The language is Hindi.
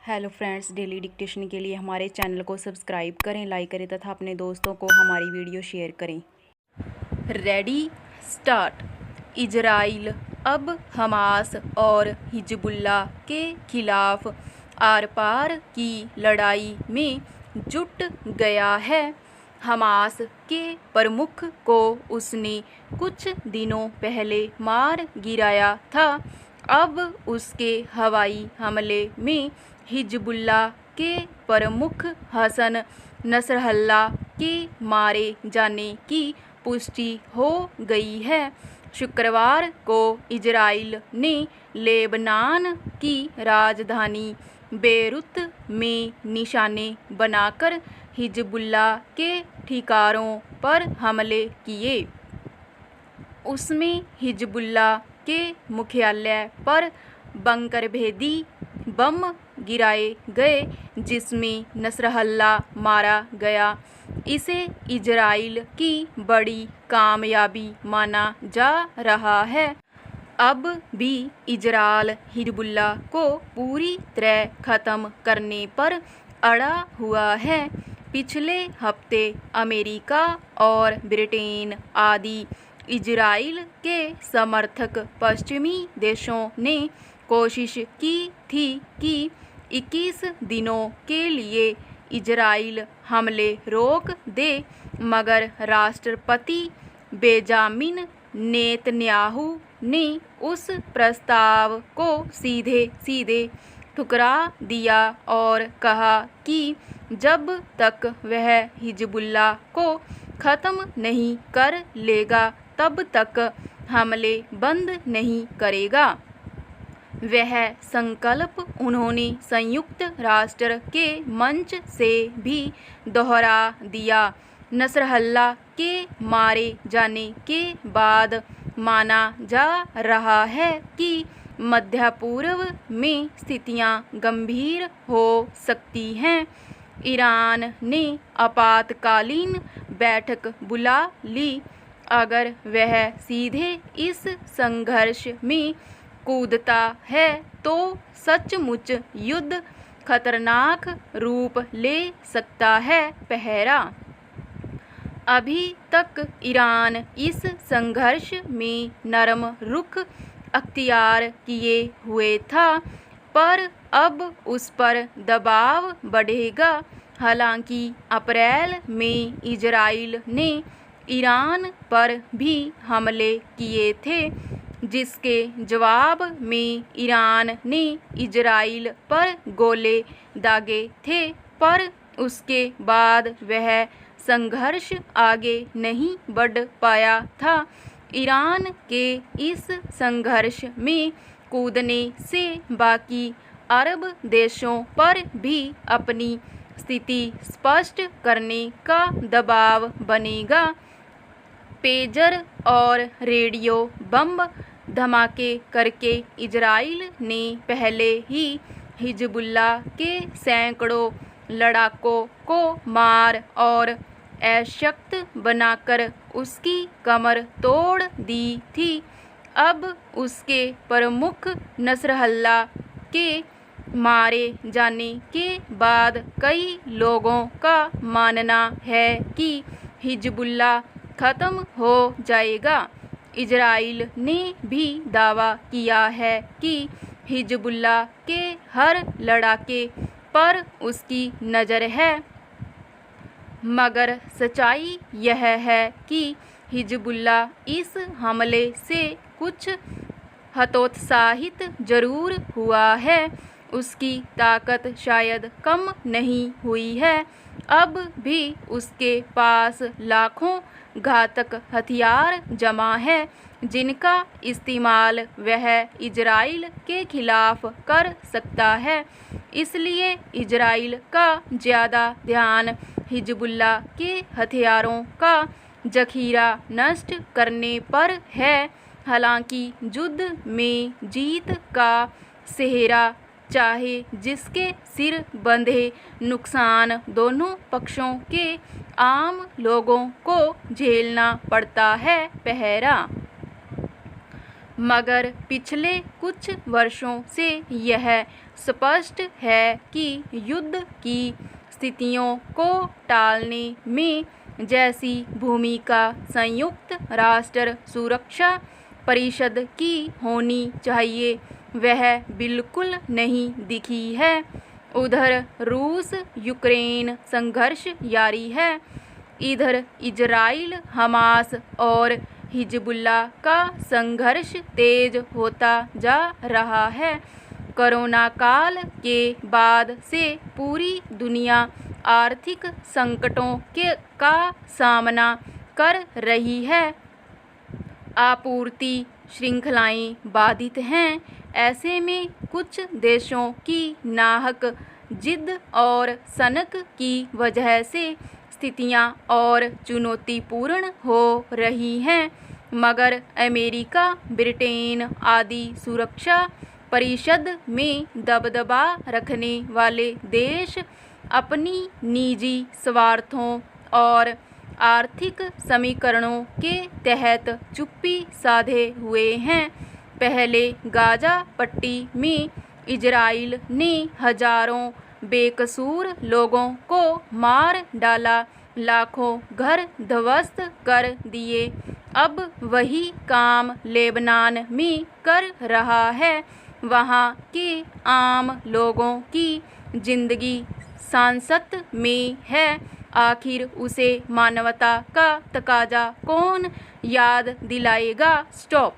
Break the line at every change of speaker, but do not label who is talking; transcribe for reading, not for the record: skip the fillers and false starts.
हेलो फ्रेंड्स, डेली डिक्टेशन के लिए हमारे चैनल को सब्सक्राइब करें, लाइक करें तथा अपने दोस्तों को हमारी वीडियो शेयर करें। Ready start. इजराइल अब हमास और हिजबुल्लाह के खिलाफ आर पार की लड़ाई में जुट गया है। हमास के प्रमुख को उसने कुछ दिनों पहले मार गिराया था। अब उसके हवाई हमले में हिजबुल्लाह के प्रमुख हसन नसरल्लाह के मारे जाने की पुष्टि हो गई है। शुक्रवार को इजराइल ने लेबनान की राजधानी बेरूत में निशाने बनाकर हिजबुल्लाह के ठिकानों पर हमले किए। उसमें हिजबुल्लाह के मुख्यालय पर बंकरभेदी बम गिराए गए, जिसमें नसरल्लाह मारा गया। इसे इजराइल की बड़ी कामयाबी माना जा रहा है। अब भी इजराइल हिजबुल्लाह को पूरी तरह ख़त्म करने पर अड़ा हुआ है। पिछले हफ्ते अमेरिका और ब्रिटेन आदि इजराइल के समर्थक पश्चिमी देशों ने कोशिश की थी कि 21 दिनों के लिए इजराइल हमले रोक दे, मगर राष्ट्रपति बेंजामिन नेतन्याहू ने उस प्रस्ताव को सीधे ठुकरा दिया और कहा कि जब तक वह हिजबुल्लाह को ख़त्म नहीं कर लेगा तब तक हमले बंद नहीं करेगा। वह संकल्प उन्होंने संयुक्त राष्ट्र के मंच से भी दोहरा दिया। नसरल्लाह के मारे जाने के बाद माना जा रहा है कि मध्य पूर्व में स्थितियां गंभीर हो सकती हैं। ईरान ने आपातकालीन बैठक बुला ली। अगर वह सीधे इस संघर्ष में कूदता है तो सचमुच युद्ध खतरनाक रूप ले सकता है। पहरा अभी तक ईरान इस संघर्ष में नरम रुख अख्तियार किए हुए था, पर अब उस पर दबाव बढ़ेगा। हालांकि अप्रैल में इजराइल ने ईरान पर भी हमले किए थे, जिसके जवाब में ईरान ने इजराइल पर गोले दागे थे, पर उसके बाद वह संघर्ष आगे नहीं बढ़ पाया था। ईरान के इस संघर्ष में कूदने से बाकी अरब देशों पर भी अपनी स्थिति स्पष्ट करने का दबाव बनेगा। पेजर और रेडियो बम धमाके करके इजराइल ने पहले ही हिजबुल्लाह के सैकड़ों लड़ाकों को मार और अशक्त बनाकर उसकी कमर तोड़ दी थी। अब उसके प्रमुख नसरल्लाह के मारे जाने के बाद कई लोगों का मानना है कि हिजबुल्लाह ख़त्म हो जाएगा। इजराइल ने भी दावा किया है कि हिजबुल्लाह के हर लड़ाके पर उसकी नज़र है, मगर सच्चाई यह है कि हिजबुल्लाह इस हमले से कुछ हतोत्साहित जरूर हुआ है। उसकी ताकत शायद कम नहीं हुई है। अब भी उसके पास लाखों घातक हथियार जमा है, जिनका इस्तेमाल वह इजराइल के खिलाफ कर सकता है। इसलिए इजराइल का ज़्यादा ध्यान हिजबुल्लाह के हथियारों का जखीरा नष्ट करने पर है। हालांकि युद्ध में जीत का सेहरा चाहे जिसके सिर बंधे, नुकसान दोनों पक्षों के आम लोगों को झेलना पड़ता है। पहरा मगर पिछले कुछ वर्षों से यह स्पष्ट है कि युद्ध की स्थितियों को टालने में जैसी भूमिका संयुक्त राष्ट्र सुरक्षा परिषद की होनी चाहिए वह बिल्कुल नहीं दिखी है। उधर रूस यूक्रेन संघर्ष जारी है, इधर इजराइल हमास और हिजबुल्लाह का संघर्ष तेज होता जा रहा है। कोरोना काल के बाद से पूरी दुनिया आर्थिक संकटों का सामना कर रही है। आपूर्ति श्रृंखलाएं बाधित हैं। ऐसे में कुछ देशों की नाहक जिद और सनक की वजह से स्थितियां और चुनौतीपूर्ण हो रही हैं। मगर अमेरिका, ब्रिटेन आदि सुरक्षा परिषद में दबदबा रखने वाले देश अपनी निजी स्वार्थों और आर्थिक समीकरणों के तहत चुप्पी साधे हुए हैं। पहले गाजा पट्टी में इजराइल ने हजारों बेकसूर लोगों को मार डाला, लाखों घर ध्वस्त कर दिए। अब वही काम लेबनान में कर रहा है। वहाँ के आम लोगों की जिंदगी सांसत में है। आखिर उसे मानवता का तकाजा कौन याद दिलाएगा? स्टॉप।